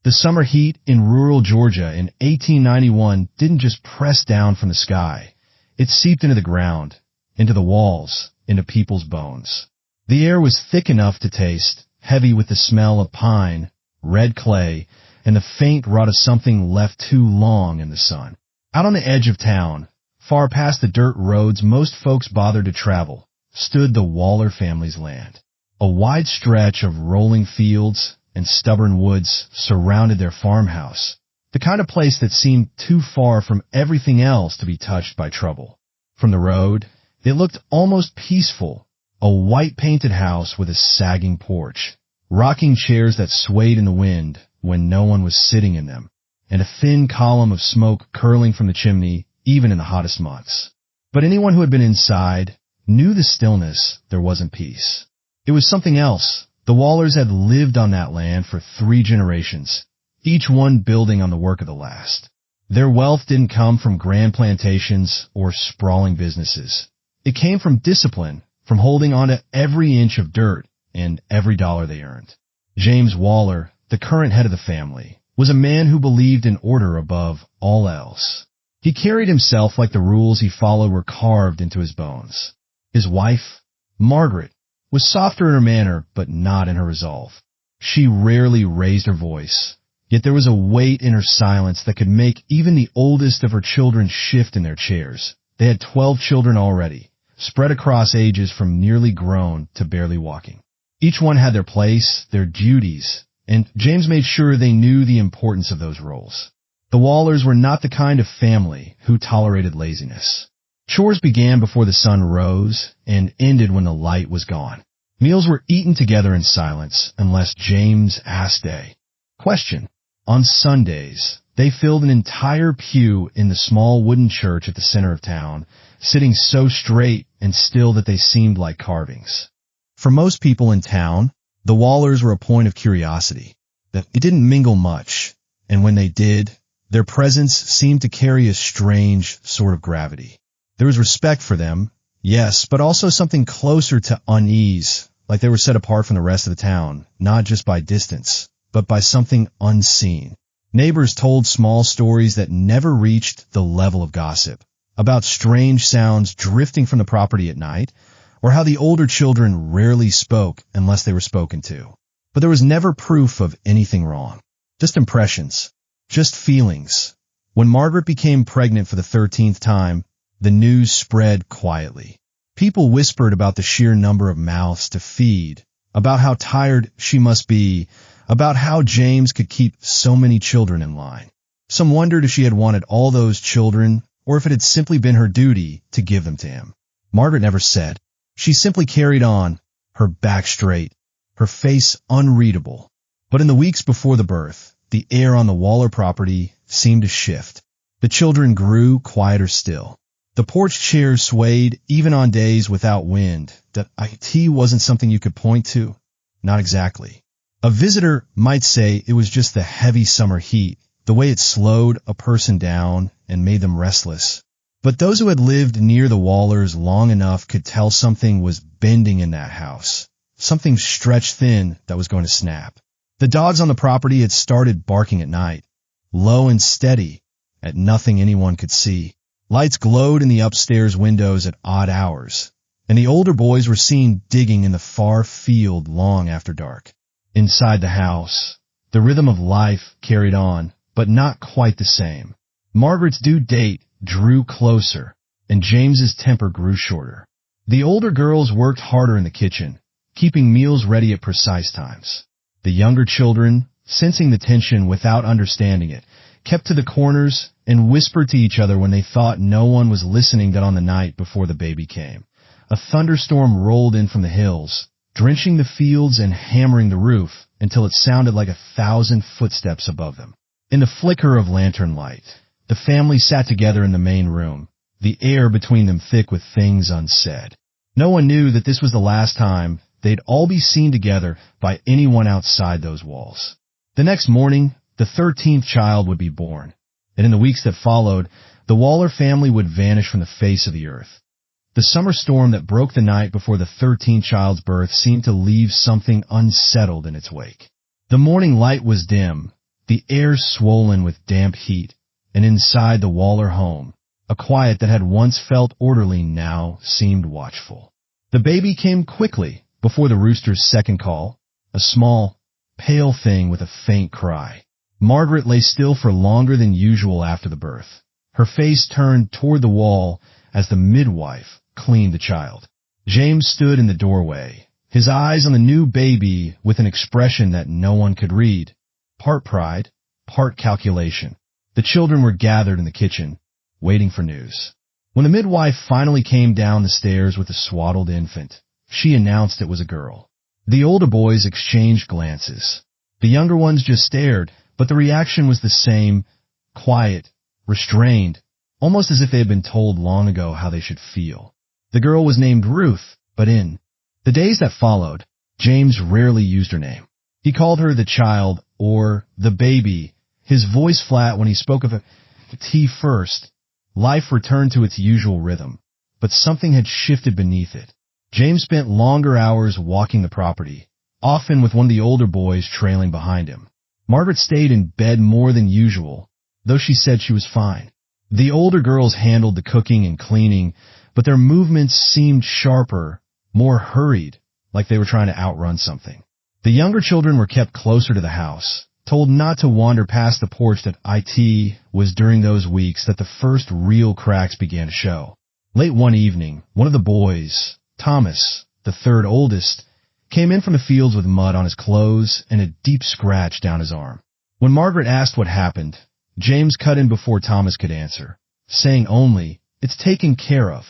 The summer heat in rural Georgia in 1891 didn't just press down from the sky. It seeped into the ground, into the walls, into people's bones. The air was thick enough to taste, heavy with the smell of pine, red clay, and the faint rot of something left too long in the sun. Out on the edge of town, far past the dirt roads most folks bothered to travel, stood the Waller family's land. A wide stretch of rolling fields and stubborn woods surrounded their farmhouse, the kind of place that seemed too far from everything else to be touched by trouble. From the road, it looked almost peaceful, a white-painted house with a sagging porch, rocking chairs that swayed in the wind when no one was sitting in them, and a thin column of smoke curling from the chimney even in the hottest months. But anyone who had been inside knew the stillness there wasn't peace. It was something else. The Wallers had lived on that land for 3 generations, each one building on the work of the last. Their wealth didn't come from grand plantations or sprawling businesses. It came from discipline, from holding on to every inch of dirt and every dollar they earned. James Waller, the current head of the family, was a man who believed in order above all else. He carried himself like the rules he followed were carved into his bones. His wife, Margaret, was softer in her manner, but not in her resolve. She rarely raised her voice, yet there was a weight in her silence that could make even the oldest of her children shift in their chairs. They had 12 children already, spread across ages from nearly grown to barely walking. Each one had their place, their duties, and James made sure they knew the importance of those roles. The Wallers were not the kind of family who tolerated laziness. Chores began before the sun rose and ended when the light was gone. Meals were eaten together in silence unless James asked a question. On Sundays, they filled an entire pew in the small wooden church at the center of town, sitting so straight and still that they seemed like carvings. For most people in town, the Wallers were a point of curiosity. That it didn't mingle much, and when they did, their presence seemed to carry a strange sort of gravity. There was respect for them, yes, but also something closer to unease, like they were set apart from the rest of the town, not just by distance, but by something unseen. Neighbors told small stories that never reached the level of gossip, about strange sounds drifting from the property at night, or how the older children rarely spoke unless they were spoken to. But there was never proof of anything wrong, just impressions, just feelings. When Margaret became pregnant for the 13th time, the news spread quietly. People whispered about the sheer number of mouths to feed, about how tired she must be, about how James could keep so many children in line. Some wondered if she had wanted all those children, or if it had simply been her duty to give them to him. Margaret never said. She simply carried on, her back straight, her face unreadable. But in the weeks before the birth, the air on the Waller property seemed to shift. The children grew quieter still. The porch chairs swayed even on days without wind. That IT wasn't something you could point to. Not exactly. A visitor might say it was just the heavy summer heat, the way it slowed a person down and made them restless. But those who had lived near the Wallers long enough could tell something was bending in that house, something stretched thin that was going to snap. The dogs on the property had started barking at night, low and steady, at nothing anyone could see. Lights glowed in the upstairs windows at odd hours, and the older boys were seen digging in the far field long after dark. Inside the house, the rhythm of life carried on, but not quite the same. Margaret's due date drew closer, and James's temper grew shorter. The older girls worked harder in the kitchen, keeping meals ready at precise times. The younger children, sensing the tension without understanding it, kept to the corners and whispered to each other when they thought no one was listening that on the night before the baby came, a thunderstorm rolled in from the hills, drenching the fields and hammering the roof until it sounded like 1,000 footsteps above them. In the flicker of lantern light, the family sat together in the main room, the air between them thick with things unsaid. No one knew that this was the last time they'd all be seen together by anyone outside those walls. The next morning, the 13th child would be born, and in the weeks that followed, the Waller family would vanish from the face of the earth. The summer storm that broke the night before the 13th child's birth seemed to leave something unsettled in its wake. The morning light was dim, the air swollen with damp heat, and inside the Waller home, a quiet that had once felt orderly now seemed watchful. The baby came quickly before the rooster's second call, a small, pale thing with a faint cry. Margaret lay still for longer than usual after the birth, her face turned toward the wall as the midwife cleaned the child. James stood in the doorway, his eyes on the new baby with an expression that no one could read, part pride, part calculation. The children were gathered in the kitchen, waiting for news. When the midwife finally came down the stairs with the swaddled infant, she announced it was a girl. The older boys exchanged glances. The younger ones just stared, but the reaction was the same, quiet, restrained, almost as if they had been told long ago how they should feel. The girl was named Ruth, but in the days that followed, James rarely used her name. He called her the child or the baby, his voice flat when he spoke of a T first. Life returned to its usual rhythm, but something had shifted beneath it. James spent longer hours walking the property, often with one of the older boys trailing behind him. Margaret stayed in bed more than usual, though she said she was fine. The older girls handled the cooking and cleaning, but their movements seemed sharper, more hurried, like they were trying to outrun something. The younger children were kept closer to the house, told not to wander past the porch. That it was during those weeks that the first real cracks began to show. Late one evening, one of the boys, Thomas, the third oldest, came in from the fields with mud on his clothes and a deep scratch down his arm. When Margaret asked what happened, James cut in before Thomas could answer, saying only, "It's taken care of."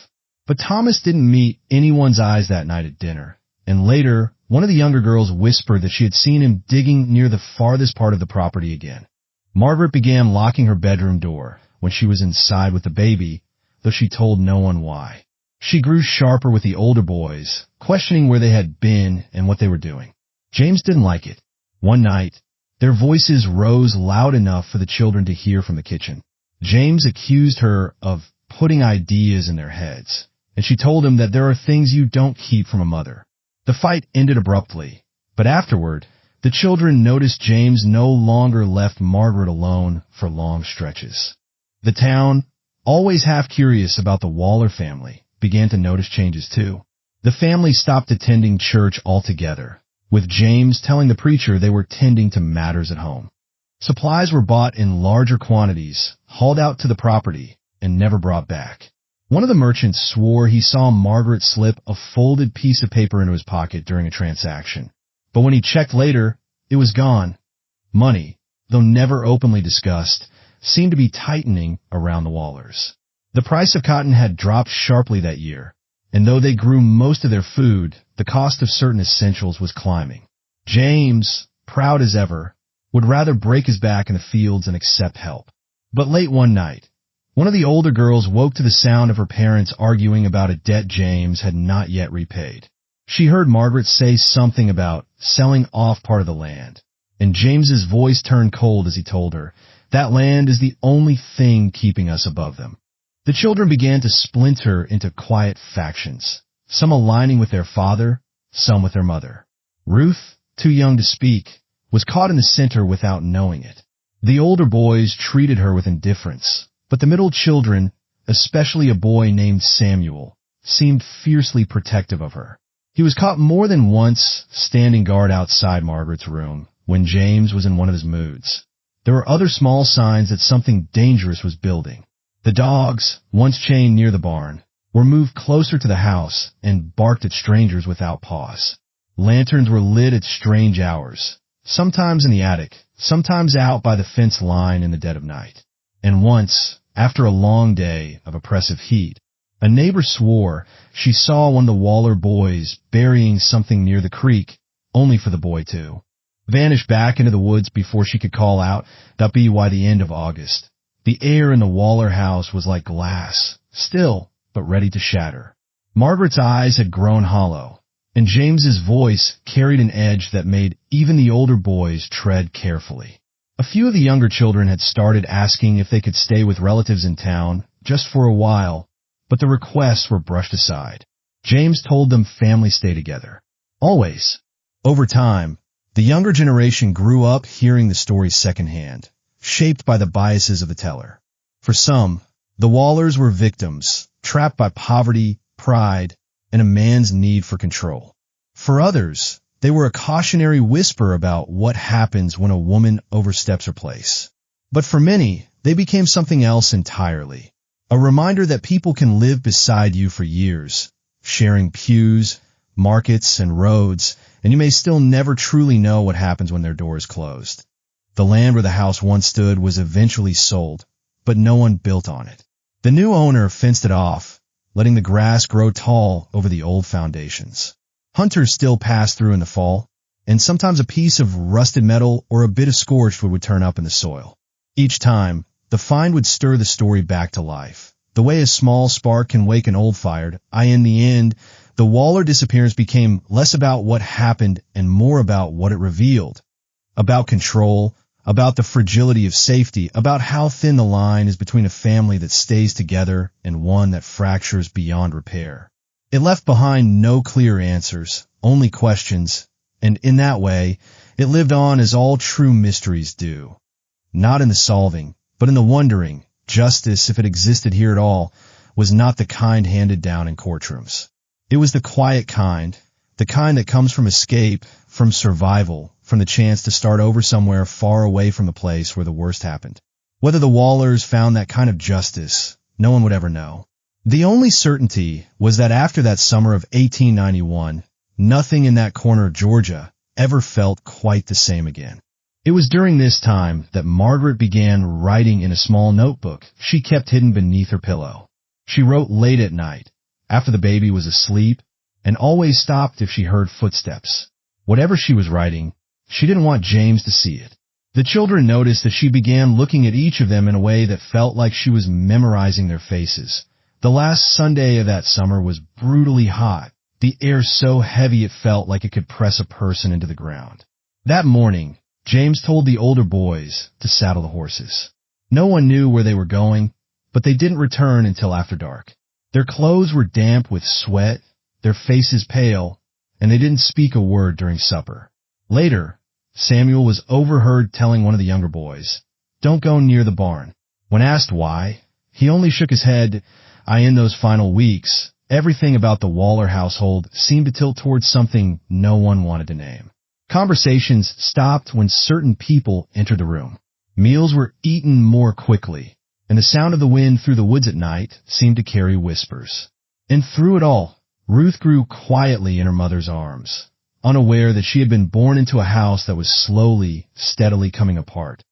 But Thomas didn't meet anyone's eyes that night at dinner, and later, one of the younger girls whispered that she had seen him digging near the farthest part of the property again. Margaret began locking her bedroom door when she was inside with the baby, though she told no one why. She grew sharper with the older boys, questioning where they had been and what they were doing. James didn't like it. One night, their voices rose loud enough for the children to hear from the kitchen. James accused her of putting ideas in their heads, and she told him that there are things you don't keep from a mother. The fight ended abruptly, but afterward, the children noticed James no longer left Margaret alone for long stretches. The town, always half curious about the Waller family, began to notice changes too. The family stopped attending church altogether, with James telling the preacher they were tending to matters at home. Supplies were bought in larger quantities, hauled out to the property, and never brought back. One of the merchants swore he saw Margaret slip a folded piece of paper into his pocket during a transaction. But when he checked later, it was gone. Money, though never openly discussed, seemed to be tightening around the Wallers. The price of cotton had dropped sharply that year, and though they grew most of their food, the cost of certain essentials was climbing. James, proud as ever, would rather break his back in the fields and accept help. But late one night, one of the older girls woke to the sound of her parents arguing about a debt James had not yet repaid. She heard Margaret say something about selling off part of the land, and James's voice turned cold as he told her, "That land is the only thing keeping us above them." The children began to splinter into quiet factions, some aligning with their father, some with their mother. Ruth, too young to speak, was caught in the center without knowing it. The older boys treated her with indifference, but the middle children, especially a boy named Samuel, seemed fiercely protective of her. He was caught more than once standing guard outside Margaret's room when James was in one of his moods. There were other small signs that something dangerous was building. The dogs, once chained near the barn, were moved closer to the house and barked at strangers without pause. Lanterns were lit at strange hours, sometimes in the attic, sometimes out by the fence line in the dead of night. And once, after a long day of oppressive heat, a neighbor swore she saw one of the Waller boys burying something near the creek, only for the boy to vanish back into the woods before she could call out. That'd be by the end of August. The air in the Waller house was like glass, still, but ready to shatter. Margaret's eyes had grown hollow, and James's voice carried an edge that made even the older boys tread carefully. A few of the younger children had started asking if they could stay with relatives in town just for a while, but the requests were brushed aside. James told them families stay together. Always. Over time, The younger generation grew up hearing the stories secondhand, shaped by the biases of the teller. For some, the Wallers were victims, trapped by poverty, pride, and a man's need for control. For others, they were a cautionary whisper about what happens when a woman oversteps her place. But for many, they became something else entirely. A reminder that people can live beside you for years, sharing pews, markets, and roads, and you may still never truly know what happens when their door is closed. The land where the house once stood was eventually sold, but no one built on it. The new owner fenced it off, letting the grass grow tall over the old foundations. Hunters still pass through in the fall, and sometimes a piece of rusted metal or a bit of scorched wood would turn up in the soil. Each time, the find would stir the story back to life. The way a small spark can wake an old fire. In the end, the Waller disappearance became less about what happened and more about what it revealed. About control, about the fragility of safety, about how thin the line is between a family that stays together and one that fractures beyond repair. It left behind no clear answers, only questions, and in that way, it lived on as all true mysteries do. Not in the solving, but in the wondering. Justice, if it existed here at all, was not the kind handed down in courtrooms. It was the quiet kind, the kind that comes from escape, from survival, from the chance to start over somewhere far away from the place where the worst happened. Whether the Wallers found that kind of justice, no one would ever know. The only certainty was that after that summer of 1891, nothing in that corner of Georgia ever felt quite the same again. It was during this time that Margaret began writing in a small notebook she kept hidden beneath her pillow. She wrote late at night, after the baby was asleep, and always stopped if she heard footsteps. Whatever she was writing, she didn't want James to see it. The children noticed that she began looking at each of them in a way that felt like she was memorizing their faces. The last Sunday of that summer was brutally hot, the air so heavy it felt like it could press a person into the ground. That morning, James told the older boys to saddle the horses. No one knew where they were going, but they didn't return until after dark. Their clothes were damp with sweat, their faces pale, and they didn't speak a word during supper. Later, Samuel was overheard telling one of the younger boys, "Don't go near the barn." When asked why, he only shook his head. In those final weeks, everything about the Waller household seemed to tilt towards something no one wanted to name. Conversations stopped when certain people entered the room. Meals were eaten more quickly, and the sound of the wind through the woods at night seemed to carry whispers. And through it all, Ruth grew quietly in her mother's arms, unaware that she had been born into a house that was slowly, steadily coming apart.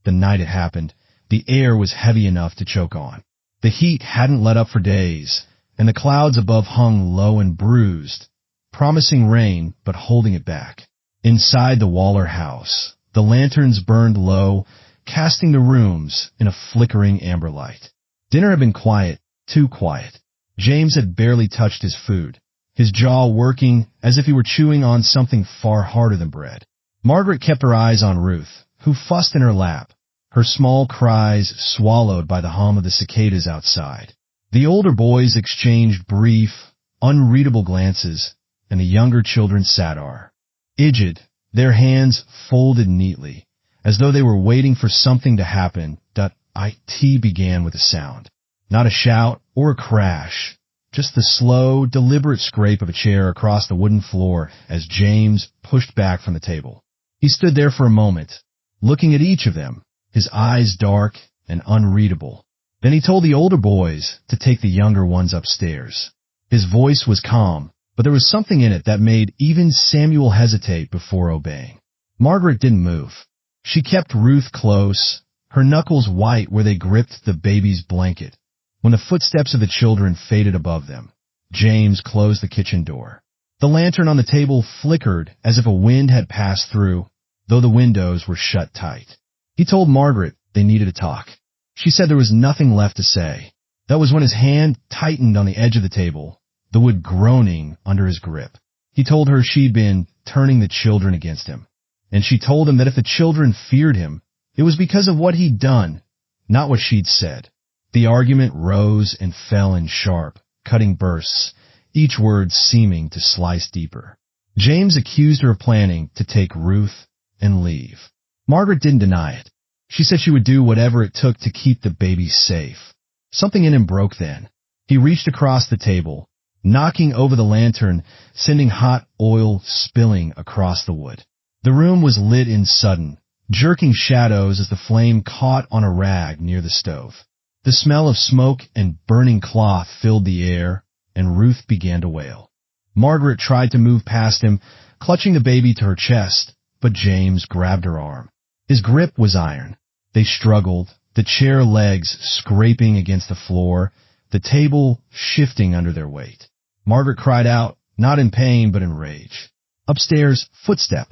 The night it happened, the air was heavy enough to choke on. The heat hadn't let up for days, and the clouds above hung low and bruised, promising rain but holding it back. Inside the Waller house, the lanterns burned low, casting the rooms in a flickering amber light. Dinner had been quiet, too quiet. James had barely touched his food, his jaw working as if he were chewing on something far harder than bread. Margaret kept her eyes on Ruth, who fussed in her lap, her small cries swallowed by the hum of the cicadas outside. The older boys exchanged brief, unreadable glances, and the younger children sat rigid, their hands folded neatly, as though they were waiting for something to happen. It began with a sound. Not a shout or a crash, just the slow, deliberate scrape of a chair across the wooden floor as James pushed back from the table. He stood there for a moment, looking at each of them, his eyes dark and unreadable. Then he told the older boys to take the younger ones upstairs. His voice was calm, but there was something in it that made even Samuel hesitate before obeying. Margaret didn't move. She kept Ruth close, her knuckles white where they gripped the baby's blanket. When the footsteps of the children faded above them, James closed the kitchen door. The lantern on the table flickered as if a wind had passed through, though the windows were shut tight. He told Margaret they needed to talk. She said there was nothing left to say. That was when his hand tightened on the edge of the table, the wood groaning under his grip. He told her she'd been turning the children against him, and she told him that if the children feared him, it was because of what he'd done, not what she'd said. The argument rose and fell in sharp, cutting bursts, each word seeming to slice deeper. James accused her of planning to take Ruth and leave. Margaret didn't deny it. She said she would do whatever it took to keep the baby safe. Something in him broke then. He reached across the table, knocking over the lantern, sending hot oil spilling across the wood. The room was lit in sudden, jerking shadows as the flame caught on a rag near the stove. The smell of smoke and burning cloth filled the air, and Ruth began to wail. Margaret tried to move past him, clutching the baby to her chest, but James grabbed her arm. His grip was iron. They struggled, the chair legs scraping against the floor, the table shifting under their weight. Margaret cried out, not in pain but in rage. Upstairs, footstep.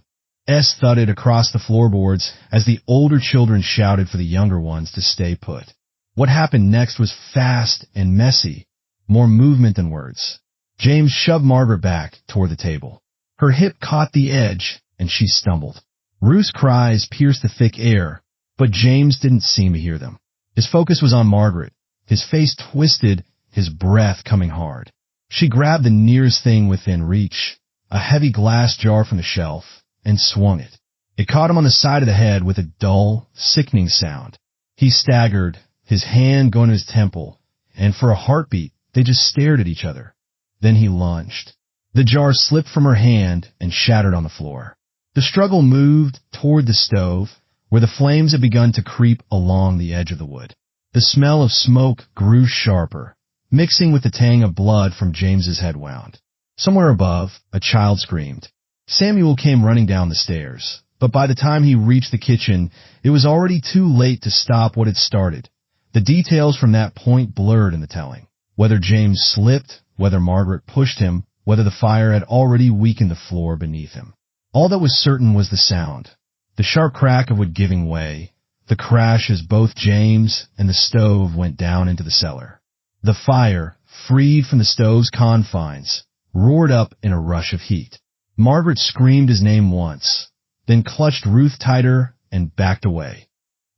S thudded across the floorboards as the older children shouted for the younger ones to stay put. What happened next was fast and messy, more movement than words. James shoved Margaret back toward the table. Her hip caught the edge, and she stumbled. Ruth's cries pierced the thick air, but James didn't seem to hear them. His focus was on Margaret, his face twisted, his breath coming hard. She grabbed the nearest thing within reach, a heavy glass jar from the shelf, and swung it. It caught him on the side of the head with a dull, sickening sound. He staggered, his hand going to his temple, and for a heartbeat, they just stared at each other. Then he lunged. The jar slipped from her hand and shattered on the floor. The struggle moved toward the stove, where the flames had begun to creep along the edge of the wood. The smell of smoke grew sharper, mixing with the tang of blood from James's head wound. Somewhere above, a child screamed. Samuel came running down the stairs, but by the time he reached the kitchen, it was already too late to stop what had started. The details from that point blurred in the telling. Whether James slipped, whether Margaret pushed him, whether the fire had already weakened the floor beneath him. All that was certain was the sound, the sharp crack of wood giving way, the crash as both James and the stove went down into the cellar. The fire, freed from the stove's confines, roared up in a rush of heat. Margaret screamed his name once, then clutched Ruth tighter and backed away.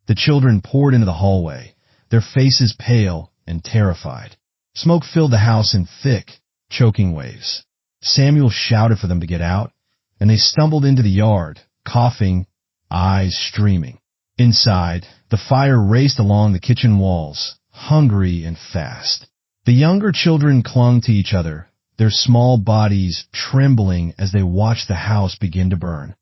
The children poured into the hallway, their faces pale and terrified. Smoke filled the house in thick, choking waves. Samuel shouted for them to get out, and they stumbled into the yard, coughing, eyes streaming. Inside, the fire raced along the kitchen walls, hungry and fast. The younger children clung to each other, their small bodies trembling as they watched the house begin to burn.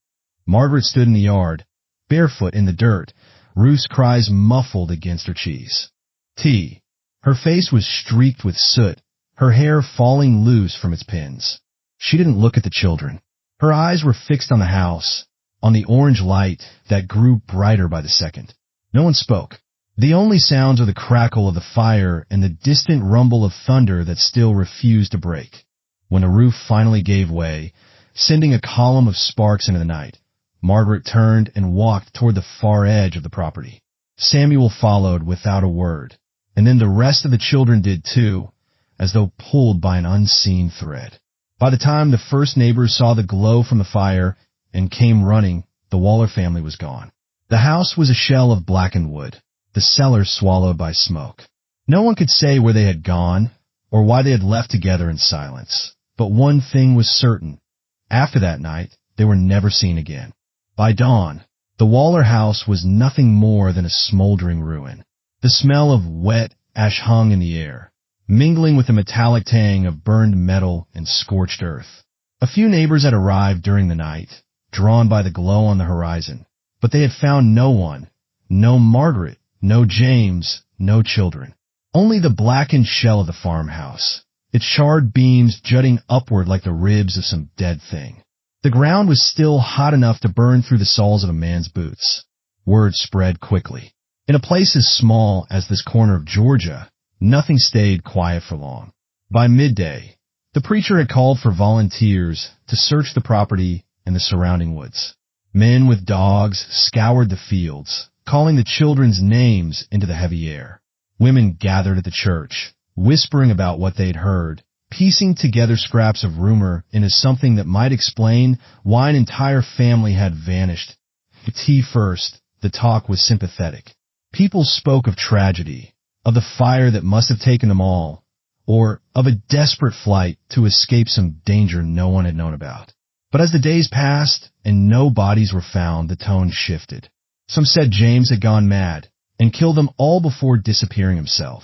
Margaret stood in the yard, barefoot in the dirt, Ruth's cries muffled against her cheese. Tea. Her face was streaked with soot, her hair falling loose from its pins. She didn't look at the children. Her eyes were fixed on the house, on the orange light that grew brighter by the second. No one spoke. The only sounds were the crackle of the fire and the distant rumble of thunder that still refused to break. When the roof finally gave way, sending a column of sparks into the night, Margaret turned and walked toward the far edge of the property. Samuel followed without a word, and then the rest of the children did too, as though pulled by an unseen thread. By the time the first neighbors saw the glow from the fire and came running, the Waller family was gone. The house was a shell of blackened wood, the cellar swallowed by smoke. No one could say where they had gone or why they had left together in silence. But one thing was certain. After that night, they were never seen again. By dawn, the Waller house was nothing more than a smoldering ruin. The smell of wet ash hung in the air, mingling with the metallic tang of burned metal and scorched earth. A few neighbors had arrived during the night, drawn by the glow on the horizon, but they had found no one, no Margaret, no James, no children. Only the blackened shell of the farmhouse, its charred beams jutting upward like the ribs of some dead thing. The ground was still hot enough to burn through the soles of a man's boots. Word spread quickly. In a place as small as this corner of Georgia, nothing stayed quiet for long. By midday, the preacher had called for volunteers to search the property and the surrounding woods. Men with dogs scoured the fields, calling the children's names into the heavy air. Women gathered at the church, whispering about what they'd heard, piecing together scraps of rumor into something that might explain why an entire family had vanished. The tea first, the talk was sympathetic. People spoke of tragedy, of the fire that must have taken them all, or of a desperate flight to escape some danger no one had known about. But as the days passed and no bodies were found, the tone shifted. Some said James had gone mad and killed them all before disappearing himself.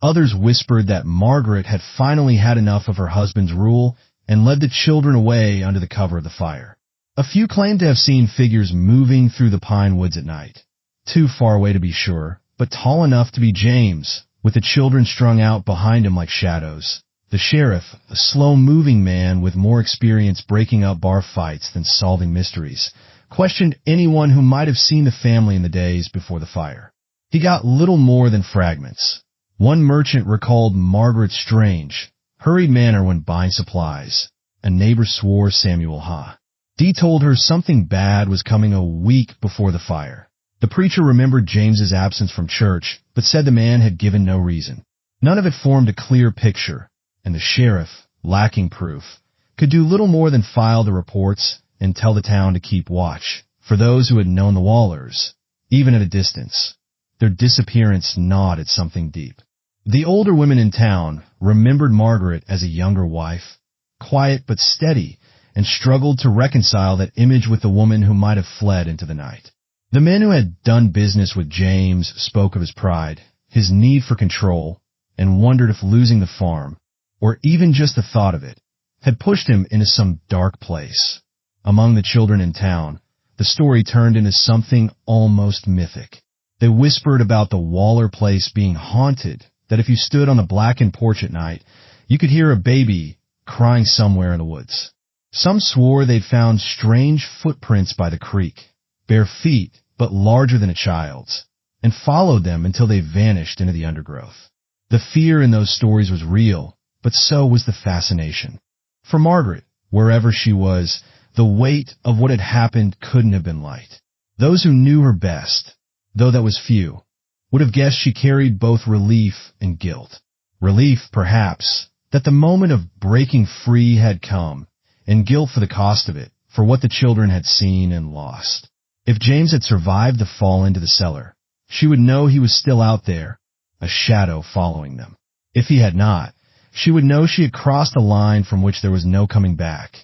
Others whispered that Margaret had finally had enough of her husband's rule and led the children away under the cover of the fire. A few claimed to have seen figures moving through the pine woods at night. Too far away to be sure, but tall enough to be James, with the children strung out behind him like shadows. The sheriff, a slow-moving man with more experience breaking up bar fights than solving mysteries, questioned anyone who might have seen the family in the days before the fire. He got little more than fragments. One merchant recalled Margaret's strange, hurried manner when buying supplies. A neighbor swore Samuel Ha. Dee told her something bad was coming a week before the fire. The preacher remembered James's absence from church, but said the man had given no reason. None of it formed a clear picture, and the sheriff, lacking proof, could do little more than file the reports and tell the town to keep watch for those who had known the Wallers, even at a distance. Their disappearance gnawed at something deep. The older women in town remembered Margaret as a younger wife, quiet but steady, and struggled to reconcile that image with the woman who might have fled into the night. The men who had done business with James spoke of his pride, his need for control, and wondered if losing the farm, or even just the thought of it, had pushed him into some dark place. Among the children in town, the story turned into something almost mythic. They whispered about the Waller place being haunted, that if you stood on the blackened porch at night, you could hear a baby crying somewhere in the woods. Some swore they'd found strange footprints by the creek, bare feet but larger than a child's, and followed them until they vanished into the undergrowth. The fear in those stories was real, but so was the fascination. For Margaret, wherever she was, the weight of what had happened couldn't have been light. Those who knew her best, though that was few, would have guessed she carried both relief and guilt. Relief, perhaps, that the moment of breaking free had come, and guilt for the cost of it, for what the children had seen and lost. If James had survived the fall into the cellar, she would know he was still out there, a shadow following them. If he had not, she would know she had crossed a line from which there was no coming back.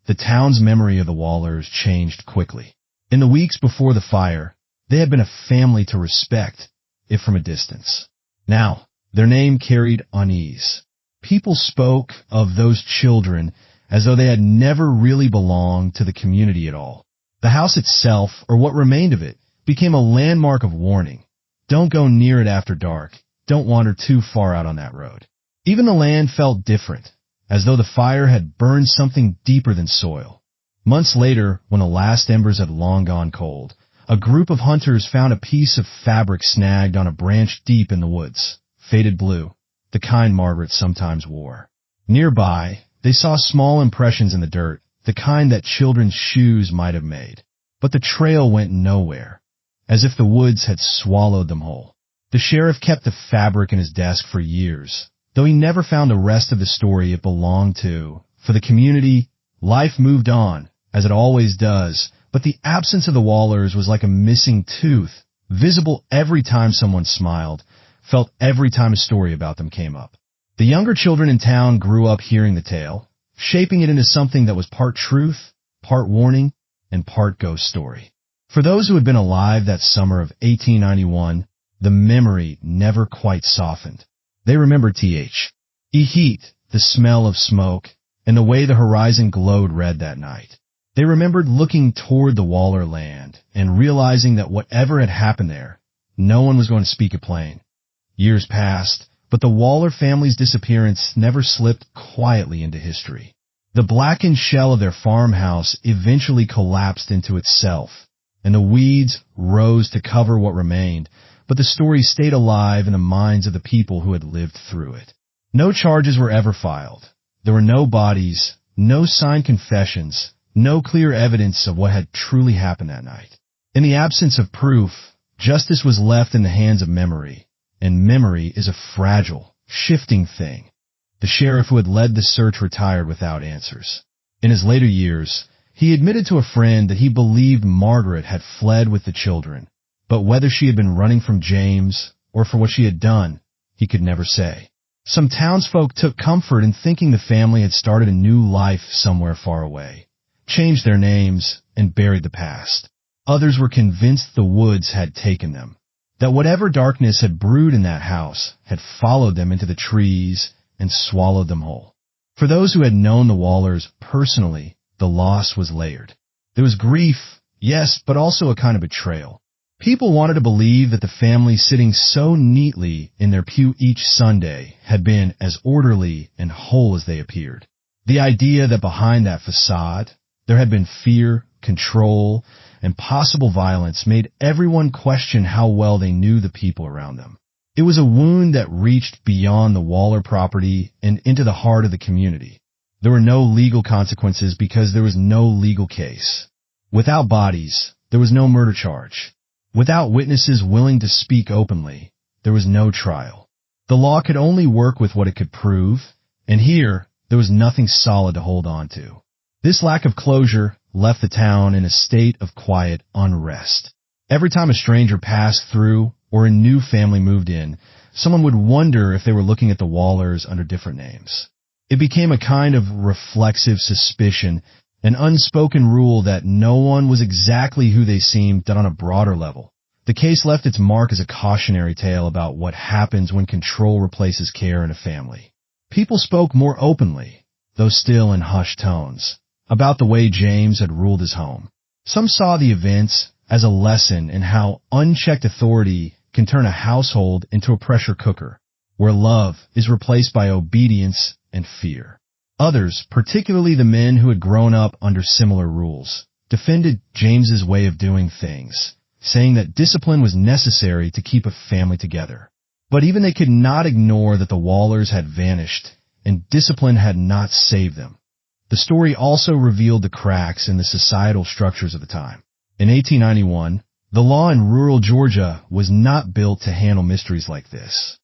The town's memory of the Wallers changed quickly. In the weeks before the fire, they had been a family to respect, if from a distance. Now, their name carried unease. People spoke of those children as though they had never really belonged to the community at all. The house itself, or what remained of it, became a landmark of warning. Don't go near it after dark. Don't wander too far out on that road. Even the land felt different, as though the fire had burned something deeper than soil. Months later, when the last embers had long gone cold, a group of hunters found a piece of fabric snagged on a branch deep in the woods, faded blue, the kind Margaret sometimes wore. Nearby, they saw small impressions in the dirt, the kind that children's shoes might have made. But the trail went nowhere, as if the woods had swallowed them whole. The sheriff kept the fabric in his desk for years, though he never found the rest of the story it belonged to. For the community, life moved on, as it always does, but the absence of the Wallers was like a missing tooth, visible every time someone smiled, felt every time a story about them came up. The younger children in town grew up hearing the tale, shaping it into something that was part truth, part warning, and part ghost story. For those who had been alive that summer of 1891, the memory never quite softened. They remembered the heat, the smell of smoke, and the way the horizon glowed red that night. They remembered looking toward the Waller land and realizing that whatever had happened there, no one was going to speak it plain. Years passed, but the Waller family's disappearance never slipped quietly into history. The blackened shell of their farmhouse eventually collapsed into itself, and the weeds rose to cover what remained, but the story stayed alive in the minds of the people who had lived through it. No charges were ever filed. There were no bodies, no signed confessions, no clear evidence of what had truly happened that night. In the absence of proof, justice was left in the hands of memory, and memory is a fragile, shifting thing. The sheriff who had led the search retired without answers. In his later years, he admitted to a friend that he believed Margaret had fled with the children, but whether she had been running from James or for what she had done, he could never say. Some townsfolk took comfort in thinking the family had started a new life somewhere far away. changed their names, and buried the past. Others were convinced the woods had taken them, that whatever darkness had brewed in that house had followed them into the trees and swallowed them whole. For those who had known the Wallers personally, the loss was layered. There was grief, yes, but also a kind of betrayal. People wanted to believe that the family sitting so neatly in their pew each Sunday had been as orderly and whole as they appeared. The idea that behind that facade there had been fear, control, and possible violence made everyone question how well they knew the people around them. It was a wound that reached beyond the Waller property and into the heart of the community. There were no legal consequences because there was no legal case. Without bodies, there was no murder charge. Without witnesses willing to speak openly, there was no trial. The law could only work with what it could prove, and here there was nothing solid to hold on to. This lack of closure left the town in a state of quiet unrest. Every time a stranger passed through or a new family moved in, someone would wonder if they were looking at the Wallers under different names. It became a kind of reflexive suspicion, an unspoken rule that no one was exactly who they seemed, done on a broader level. The case left its mark as a cautionary tale about what happens when control replaces care in a family. People spoke more openly, though still in hushed tones, about the way James had ruled his home. Some saw the events as a lesson in how unchecked authority can turn a household into a pressure cooker, where love is replaced by obedience and fear. Others, particularly the men who had grown up under similar rules, defended James's way of doing things, saying that discipline was necessary to keep a family together. But even they could not ignore that the Wallers had vanished, and discipline had not saved them. The story also revealed the cracks in the societal structures of the time. In 1891, the law in rural Georgia was not built to handle mysteries like this.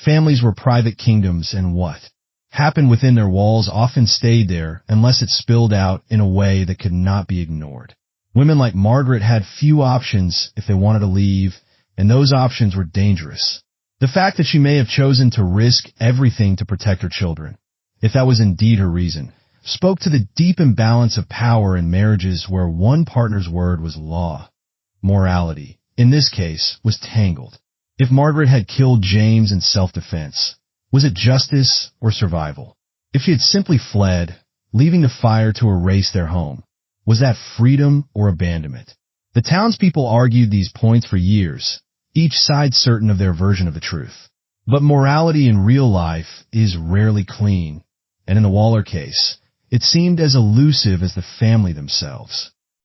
Families were private kingdoms, and what happened within their walls often stayed there unless it spilled out in a way that could not be ignored. Women like Margaret had few options if they wanted to leave, and those options were dangerous. The fact that she may have chosen to risk everything to protect her children, if that was indeed her reason, spoke to the deep imbalance of power in marriages where one partner's word was law. Morality, in this case, was tangled. If Margaret had killed James in self-defense, was it justice or survival? If she had simply fled, leaving the fire to erase their home, was that freedom or abandonment? The townspeople argued these points for years, each side certain of their version of the truth. But morality in real life is rarely clean, and in the Waller case, it seemed as elusive as the family themselves.